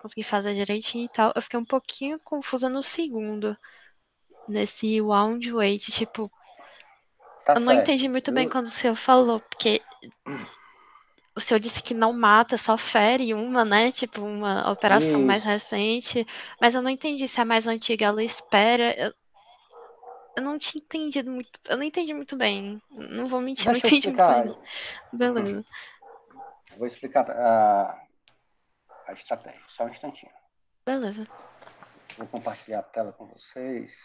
consegui fazer direitinho e tal. Eu fiquei um pouquinho confusa no segundo, nesse wound wait, tipo, Tá eu não entendi certo. muito bem quando o senhor falou, porque o senhor disse que não mata, só fere uma, né? Tipo, uma operação mais Isso. recente. Mas eu não entendi se a mais antiga ela espera. Eu não tinha entendido muito. Eu não entendi muito bem. Não vou mentir, não Deixa eu entendi muito explicar. bem. Beleza. Vou explicar a estratégia. Só um instantinho. Beleza. Vou compartilhar a tela com vocês.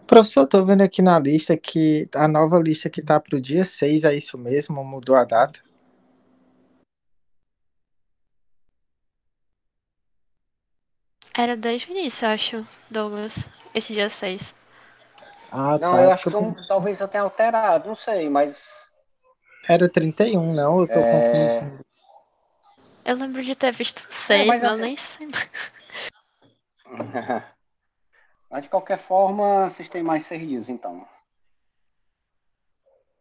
Professor, tô vendo aqui na lista que a nova lista que tá pro dia 6 é isso mesmo? Mudou a data? Era desde o início, eu acho, Douglas. Esse dia 6. Ah, Não, tá. eu É acho porque eu que pensei. talvez eu tenha alterado, não sei, mas Era 31, não? Eu tô é, confundindo. Eu lembro de ter visto é, 6, mas mas eu assim, nem sei. mas de qualquer forma, vocês têm mais 6 dias, então,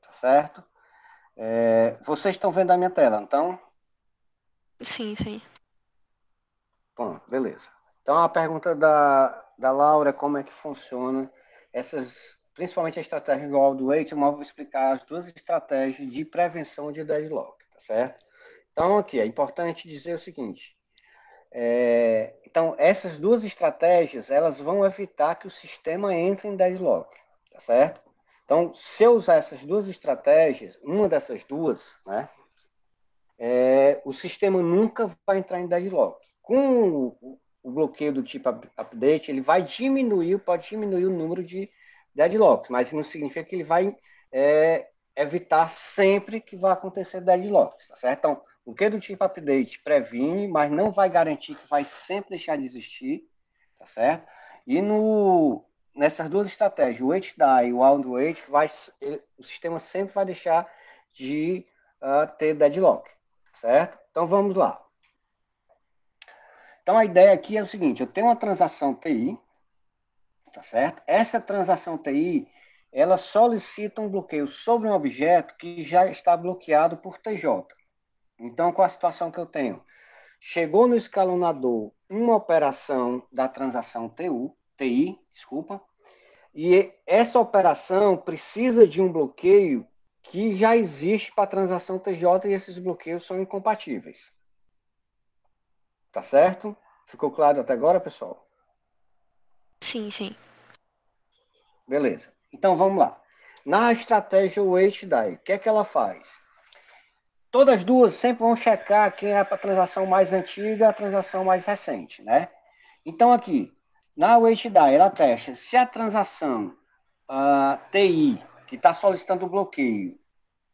tá certo? Vocês estão vendo a minha tela, então? Sim, sim. Bom, beleza. Então a pergunta da Laura é como é que funciona essas, principalmente a estratégia do All the Way, eu vou explicar as duas estratégias de prevenção de deadlock, tá certo? Então aqui é importante dizer o seguinte, então essas duas estratégias, elas vão evitar que o sistema entre em deadlock, tá certo? Então, se eu usar essas duas estratégias, uma dessas duas, né, o sistema nunca vai entrar em deadlock. Com o bloqueio do tipo update, ele vai diminuir, pode diminuir o número de deadlocks, mas isso não significa que ele vai evitar sempre que vai acontecer deadlocks, tá certo? Então, o bloqueio do tipo update previne, mas não vai garantir que vai sempre deixar de existir, tá certo? E nessas duas estratégias, o wait die e o wound wait, o sistema sempre vai deixar de ter deadlock, certo? Então vamos lá. Então a ideia aqui é o seguinte: eu tenho uma transação TI, tá certo? Essa transação TI, ela solicita um bloqueio sobre um objeto que já está bloqueado por TJ. Então, qual a situação que eu tenho? Chegou no escalonador uma operação da transação TI, desculpa, e essa operação precisa de um bloqueio que já existe para a transação TJ e esses bloqueios são incompatíveis. Tá certo? Ficou claro até agora, pessoal? Sim, sim. Beleza. Então vamos lá. Na estratégia Wait Die, o que é que ela faz? Todas as duas sempre vão checar quem é a transação mais antiga e a transação mais recente, né? Então aqui, na Wait Die, ela testa se a transação TI, que está solicitando o bloqueio,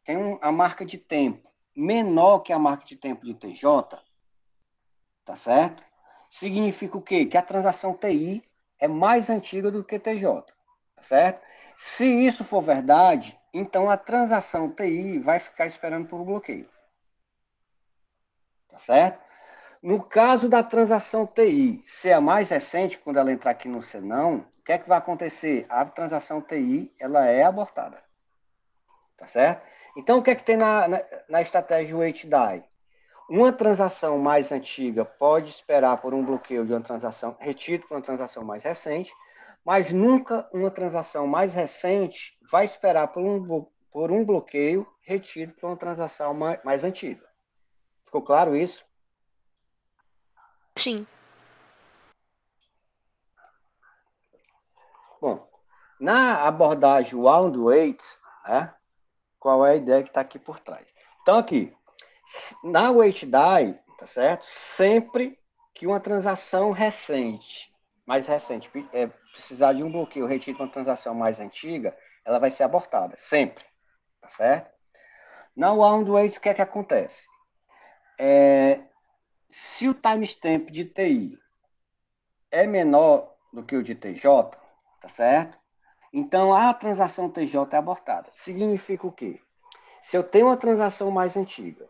tem a marca de tempo menor que a marca de tempo de TJ, tá certo? Significa o quê? Que a transação TI é mais antiga do que TJ, tá certo? Se isso for verdade, então a transação TI vai ficar esperando por um bloqueio, tá certo? No caso da transação TI ser a mais recente, quando ela entrar aqui no senão, o que é que vai acontecer? A transação TI, ela é abortada, tá certo? Então, o que é que tem na estratégia Wait Die? Uma transação mais antiga pode esperar por um bloqueio de uma transação retido por uma transação mais recente, mas nunca uma transação mais recente vai esperar por um bloqueio retido por uma transação mais antiga. Ficou claro isso? Sim. Bom, Na abordagem Wound Wait, né, qual é a ideia que está aqui por trás? Então, aqui, na Wait Die, tá certo? Sempre que uma transação recente, mais recente, precisar de um bloqueio retido de uma transação mais antiga, ela vai ser abortada, sempre, tá certo? Na Wound Wait, o que é que acontece? Se o timestamp de TI é menor do que o de TJ, tá certo? Então a transação TJ é abortada. Significa o quê? Se eu tenho uma transação mais antiga,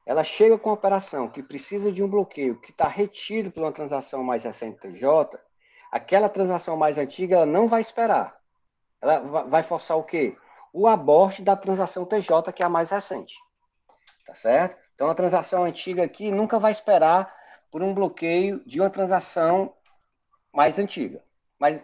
ela chega com uma operação que precisa de um bloqueio que está retido por uma transação mais recente TJ, aquela transação mais antiga ela não vai esperar. Ela vai forçar o quê? O abort da transação TJ, que é a mais recente. Tá certo? Então a transação antiga aqui nunca vai esperar por um bloqueio de uma transação mais antiga. Mas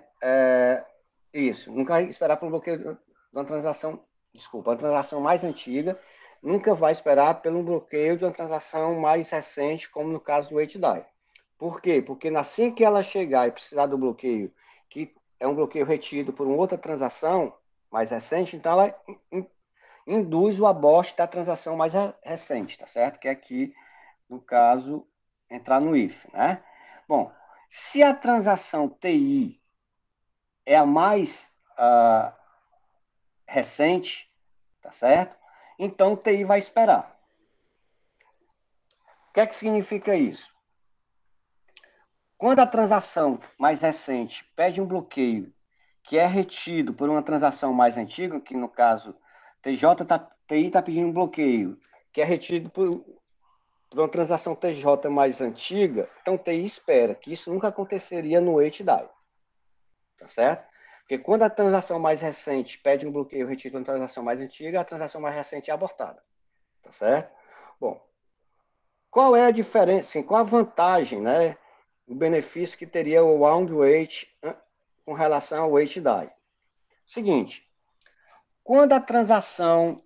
isso, nunca vai esperar por um bloqueio de uma transação, desculpa, uma transação mais antiga, nunca vai esperar pelo bloqueio de uma transação mais recente, como no caso do WaitDie. Por quê? Porque assim que ela chegar e precisar do bloqueio, que é um bloqueio retido por uma outra transação mais recente, então ela induz o abort da transação mais recente, tá certo? Que é aqui, no caso, entrar no if, né? Bom, se a transação TI é a mais recente, tá certo? Então o TI vai esperar. O que é que significa isso? Quando a transação mais recente pede um bloqueio que é retido por uma transação mais antiga, que no caso TI está pedindo um bloqueio que é retido por uma transação TJ mais antiga, então TI espera, que isso nunca aconteceria no wait die. Tá certo? Porque quando a transação mais recente pede um bloqueio retido uma transação mais antiga, a transação mais recente é abortada. Tá certo? Bom, qual é a diferença, assim, qual a vantagem, né? O benefício que teria o wound wait com relação ao wait die? Seguinte, quando a transação,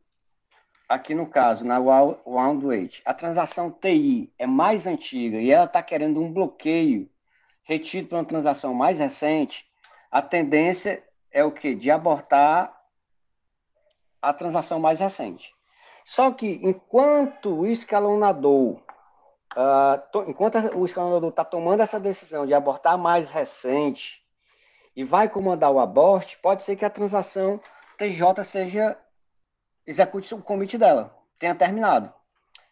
aqui no caso, na wound wait, a transação TI é mais antiga e ela está querendo um bloqueio retido por uma transação mais recente, a tendência é o quê? De abortar a transação mais recente. Só que enquanto o escalonador está tomando essa decisão de abortar a mais recente e vai comandar o abort, pode ser que a transação TJ execute o commit dela, tenha terminado.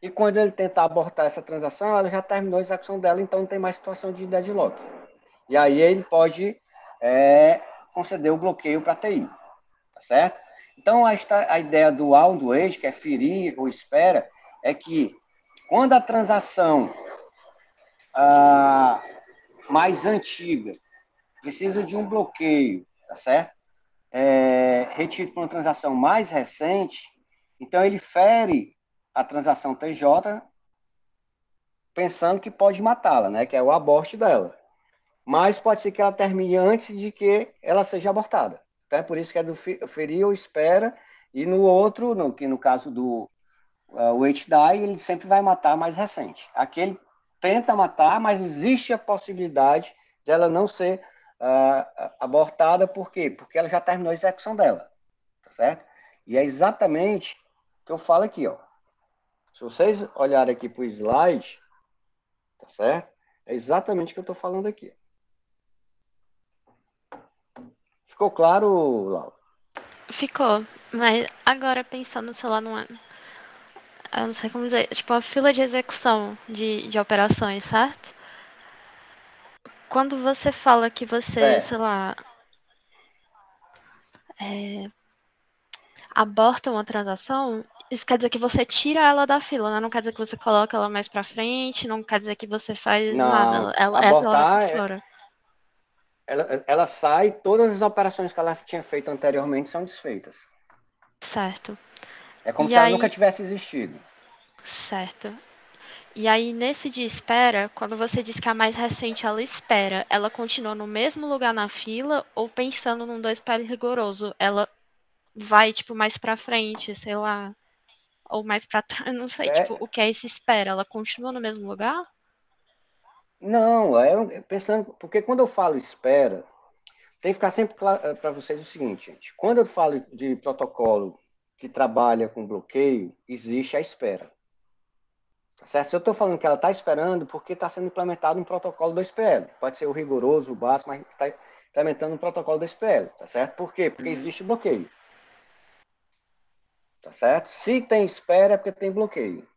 E quando ele tentar abortar essa transação, ela já terminou a execução dela, então não tem mais situação de deadlock. E aí ele pode conceder o bloqueio para a TI, tá certo? Então a ideia do wound wait, que é ferir ou espera, é que quando a transação mais antiga precisa de um bloqueio, tá certo? Retido por uma transação mais recente, então ele fere a transação TJ pensando que pode matá-la, né? Que é o abort dela. Mas pode ser que ela termine antes de que ela seja abortada. Então é por isso que é do ferir ou espera, e no outro, que no caso do wait die, ele sempre vai matar a mais recente. Aqui ele tenta matar, mas existe a possibilidade dela não ser abortada, por quê? Porque ela já terminou a execução dela, tá certo? E é exatamente o que eu falo aqui, ó. Se vocês olharem aqui para o slide, tá certo? É exatamente o que eu estou falando aqui. Ficou claro, Laura? Ficou, mas agora pensando, sei lá, numa. Eu não sei como dizer. Tipo, a fila de execução de operações, certo? Quando você fala que você, sei Certo. lá, aborta uma transação, isso quer dizer que você tira ela da fila, né? Não quer dizer que você coloca ela mais pra frente, não quer dizer que você faz nada. Não, Ela vai pra abortar, fora. ela sai, todas as operações que ela tinha feito anteriormente são desfeitas. Certo. É como E se ela nunca aí. tivesse existido. Certo. E aí, nesse de espera, quando você diz que a mais recente ela espera, ela continua no mesmo lugar na fila ou pensando num dois pares rigoroso? Ela vai, tipo, mais pra frente, sei lá, ou mais pra trás, não sei, tipo, o que é esse espera? Ela continua no mesmo lugar? Não, pensando, porque quando eu falo espera, tem que ficar sempre claro para vocês o seguinte, gente. Quando eu falo de protocolo que trabalha com bloqueio, existe a espera. Tá certo? Se eu estou falando que ela está esperando, porque está sendo implementado um protocolo do SPL. Pode ser o rigoroso, o básico, mas está implementando um protocolo do SPL. Tá certo? Por quê? Porque existe bloqueio. Tá certo? Se tem espera, é porque tem bloqueio.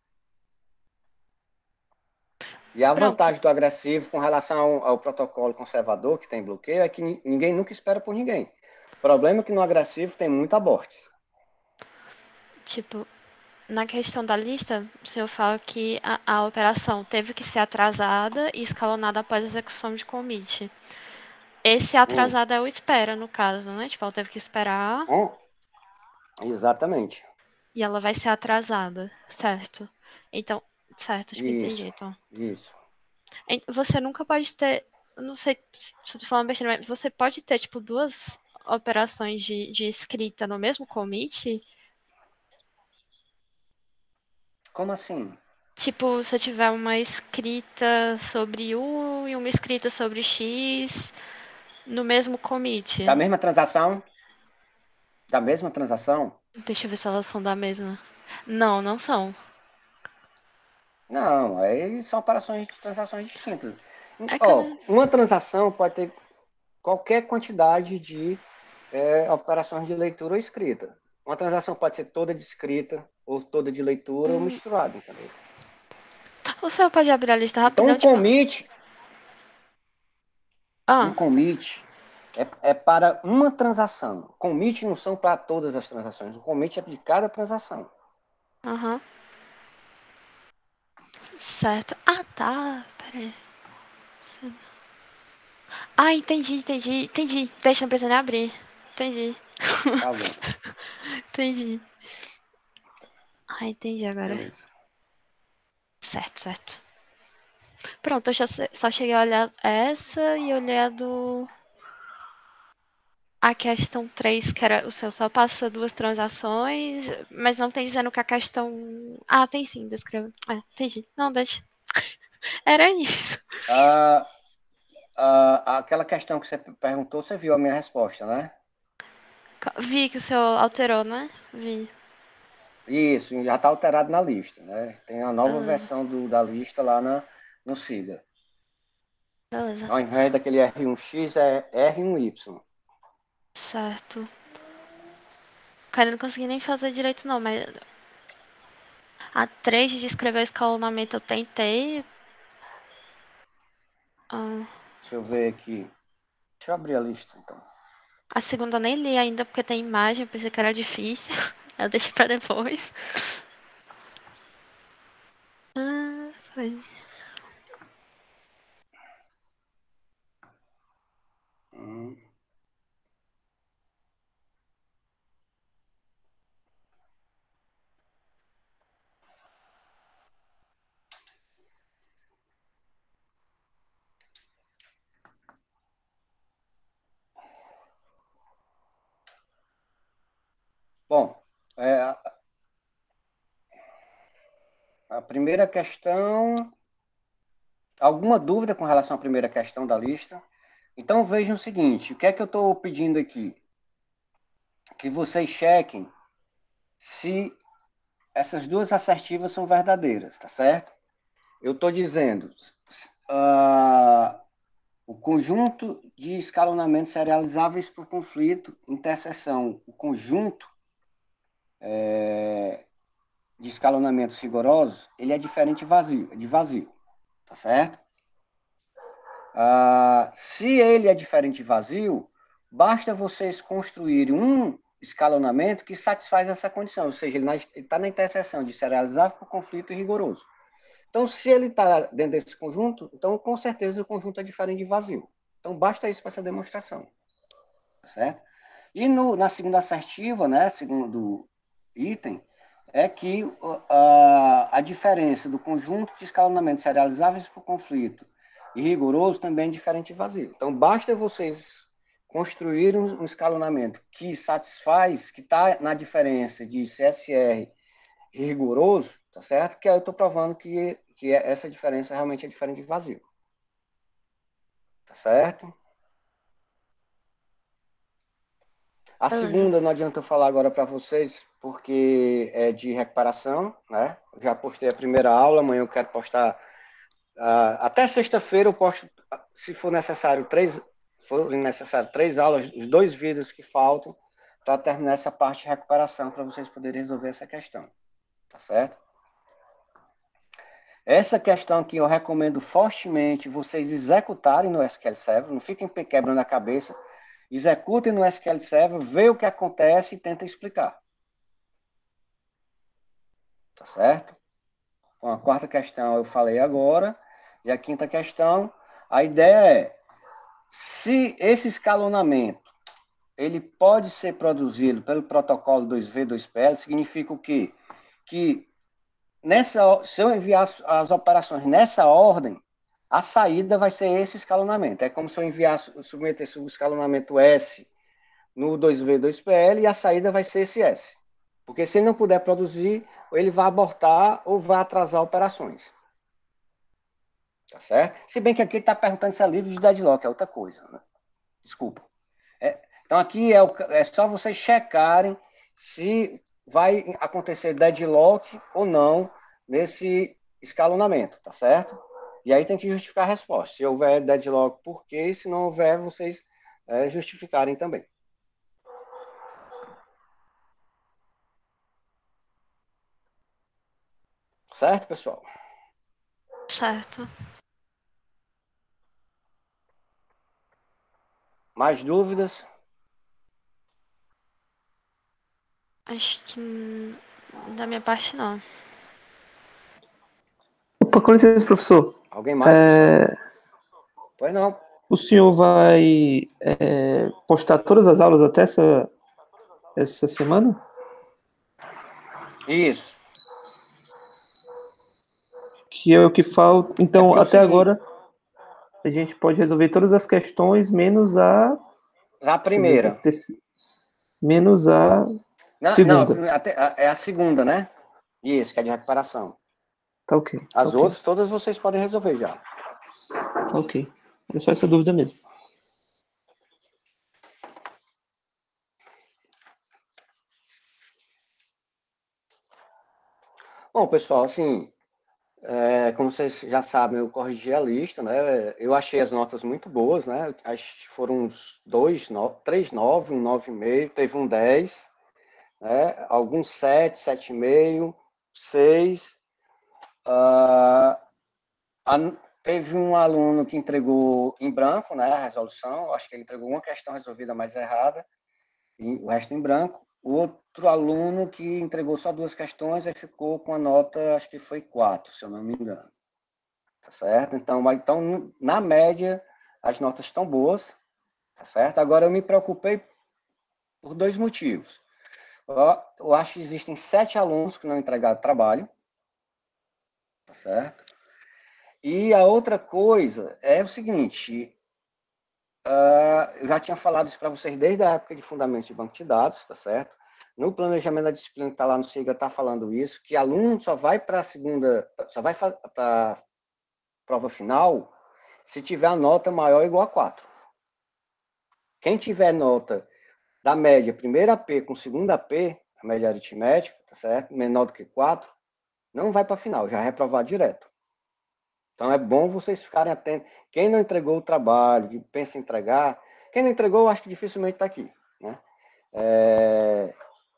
E a Pronto. vantagem do agressivo com relação ao protocolo conservador, que tem bloqueio, é que ninguém nunca espera por ninguém. O problema é que no agressivo tem muito aborte. Tipo, na questão da lista, o senhor fala que a operação teve que ser atrasada e escalonada após a execução de commit. Esse atrasado é o espera, no caso, né? Tipo, ela teve que esperar Exatamente. e ela vai ser atrasada, certo? Então, certo, acho que entendi, Isso. então. Isso. Você nunca pode ter, eu não sei se eu tô falando besteira, mas você pode ter, tipo, duas operações de escrita no mesmo commit? Como assim? Tipo, se tiver uma escrita sobre U e uma escrita sobre X no mesmo commit. Da mesma transação? Da mesma transação? Deixa eu ver se elas são da mesma. Não, não são. Não, aí são operações de transações distintas. É que eu... Uma transação pode ter qualquer quantidade de operações de leitura ou escrita. Uma transação pode ser toda de escrita, ou toda de leitura, ou misturada, entendeu? O senhor pode abrir a lista Então, rapidão, tipo... um Ah, commit é para uma transação. Commit não são para todas as transações. O commit é de cada transação. aham. Certo. Ah, tá. Pera aí. Ah, entendi. Deixa, não precisa nem abrir. Entendi. Tá bom. Entendi. Ah, entendi agora. Beleza. Certo. Pronto, eu só cheguei a olhar essa e olhei a do... A questão 3 que era o seu só passa duas transações, mas não tem dizendo que a questão. Ah, tem sim, descreva. Entendi. Não, deixa. Era isso. Aquela questão que você perguntou, você viu a minha resposta, né? Vi que o senhor alterou, né? Vi. Isso, já está alterado na lista, né? Tem a nova Beleza. versão da lista lá no SIGA. Beleza. Ao invés daquele R1X, é R1Y. Certo. Cara, eu não consegui nem fazer direito, não, mas. A 3 de escrever o escalonamento eu tentei. Ah, Deixa eu ver aqui. Deixa eu abrir a lista, então. a segunda eu nem li ainda porque tem imagem, eu pensei que era difícil. Eu deixei pra depois. Foi. Hum. Bom, a primeira questão. Alguma dúvida com relação à primeira questão da lista? Então vejam o seguinte: o que é que eu estou pedindo aqui? Que vocês chequem se essas duas assertivas são verdadeiras, tá certo? Eu estou dizendo o conjunto de escalonamentos serializáveis por conflito, interseção, o conjunto de escalonamentos rigorosos, ele é diferente de vazio, tá certo? Se ele é diferente de vazio, basta vocês construírem um escalonamento que satisfaz essa condição, ou seja, ele está na interseção de serializável por conflito e rigoroso. Então, se ele está dentro desse conjunto, então com certeza o conjunto é diferente de vazio. Então, basta isso para essa demonstração. Tá certo? E na segunda assertiva, né, segundo item, é que a diferença do conjunto de escalonamentos serializáveis por conflito e rigoroso também é diferente de vazio. Então, basta vocês construírem um escalonamento que satisfaz, que está na diferença de CSR e rigoroso, tá certo? Que aí eu estou provando que essa diferença realmente é diferente de vazio. Tá certo? A Beleza. segunda não adianta eu falar agora para vocês, porque é de recuperação, né? Já postei a primeira aula, amanhã eu quero postar. Até sexta-feira eu posto, se for necessário, três aulas, os 2 vídeos que faltam, para terminar essa parte de recuperação, para vocês poderem resolver essa questão. Tá certo? Essa questão que eu recomendo fortemente vocês executarem no SQL Server, não fiquem quebrando a cabeça, executem no SQL Server, vê o que acontece e tenta explicar. Tá certo? Bom, a quarta questão eu falei agora, e a quinta questão, a ideia é, se esse escalonamento ele pode ser produzido pelo protocolo 2V2PL, significa o quê? Que se eu enviar as operações nessa ordem, a saída vai ser esse escalonamento. É como se eu submetesse o escalonamento S no 2V2PL e a saída vai ser esse S. Porque se ele não puder produzir, ele vai abortar ou vai atrasar operações. Tá certo? Se bem que aqui ele está perguntando se é livre de deadlock, é outra coisa. Né? Desculpa. Então aqui é só vocês checarem se vai acontecer deadlock ou não nesse escalonamento, tá certo? E aí tem que justificar a resposta. Se houver deadlock, por quê? Se não houver, vocês justificarem também. Certo, pessoal? Certo. Mais dúvidas? Acho que da minha parte não. Opa, com licença, professor. Alguém mais, pessoal? Pois não. O senhor vai postar todas as aulas até essa semana? Isso. Que é o que falta. Então, até seguinte, agora, a gente pode resolver todas as questões, menos a... A primeira. Menos a segunda. Não, é a segunda, né? Isso, que é de recuperação. Tá ok. As outras, todas vocês podem resolver já. Tá ok. É só essa dúvida mesmo. Bom, pessoal, assim, como vocês já sabem, eu corrigi a lista, né? Eu achei as notas muito boas, né? Acho que foram uns 3 9, um 9,5, teve um 10, né? Alguns 7, 7,5, 6. Teve um aluno que entregou em branco, né, a resolução. Acho que ele entregou uma questão resolvida mais errada, e o resto em branco. O outro aluno que entregou só 2 questões e ficou com a nota, acho que foi 4, se eu não me engano. Tá certo? Então, na média, as notas estão boas, tá certo? Agora, eu me preocupei por 2 motivos. Eu acho que existem 7 alunos que não entregaram trabalho, tá certo? E a outra coisa é o seguinte, eu já tinha falado isso para vocês desde a época de fundamentos de banco de dados, tá certo? No planejamento da disciplina que está lá no SIGA, está falando isso, que aluno só vai para a segunda, só vai para a prova final se tiver a nota maior ou igual a 4. Quem tiver nota da média primeira AP com segunda AP, a média aritmética, tá certo? Menor do que 4, não vai para a final, já é reprovado direto. Então é bom vocês ficarem atentos. Quem não entregou o trabalho, que pensa em entregar, quem não entregou, acho que dificilmente está aqui, né?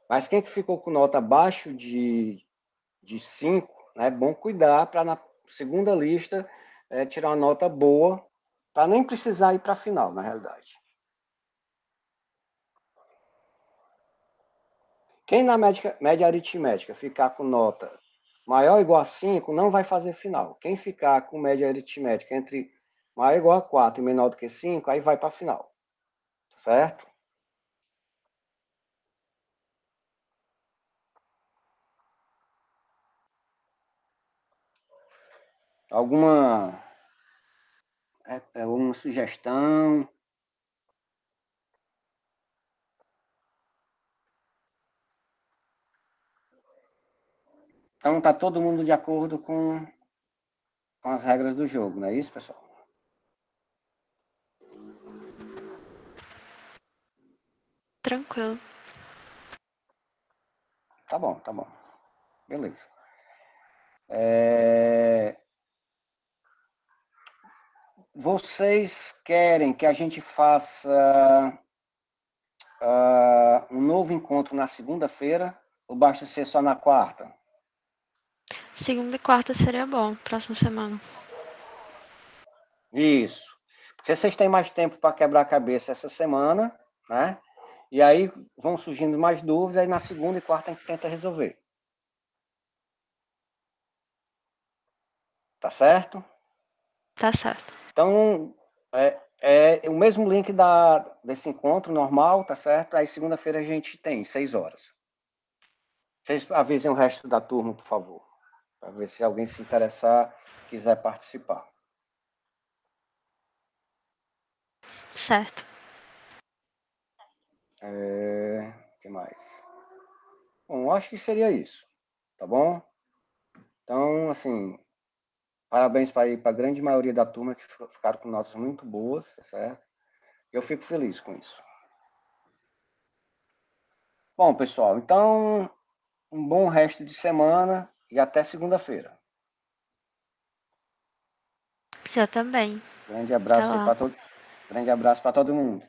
Mas quem que ficou com nota abaixo de 5, né, é bom cuidar para na segunda lista tirar uma nota boa, para nem precisar ir para a final, na realidade. Quem na média aritmética ficar com nota maior ou igual a 5, não vai fazer final. Quem ficar com média aritmética entre maior ou igual a 4 e menor do que 5, aí vai para a final. Certo? Alguma sugestão? Então, está todo mundo de acordo com as regras do jogo, não é isso, pessoal? Tranquilo. Tá bom, tá bom. Beleza. Vocês querem que a gente faça um novo encontro na segunda-feira ou basta ser só na quarta? Segunda e quarta seria bom, próxima semana. Isso. Porque vocês têm mais tempo para quebrar a cabeça essa semana, né? E aí vão surgindo mais dúvidas, e na segunda e quarta a gente tenta resolver. Tá certo? Tá certo. Então, é o mesmo link desse encontro normal, tá certo? Aí segunda-feira a gente tem, 6 horas. Vocês avisem o resto da turma, por favor. Para ver se alguém se interessar, quiser participar. Certo. O que mais? Bom, acho que seria isso, tá bom? Então, assim, parabéns para a grande maioria da turma que ficaram com notas muito boas, tá certo? Eu fico feliz com isso. Bom, pessoal, então, um bom resto de semana e até segunda-feira. Você também. Grande abraço Até lá. Grande abraço para todo mundo.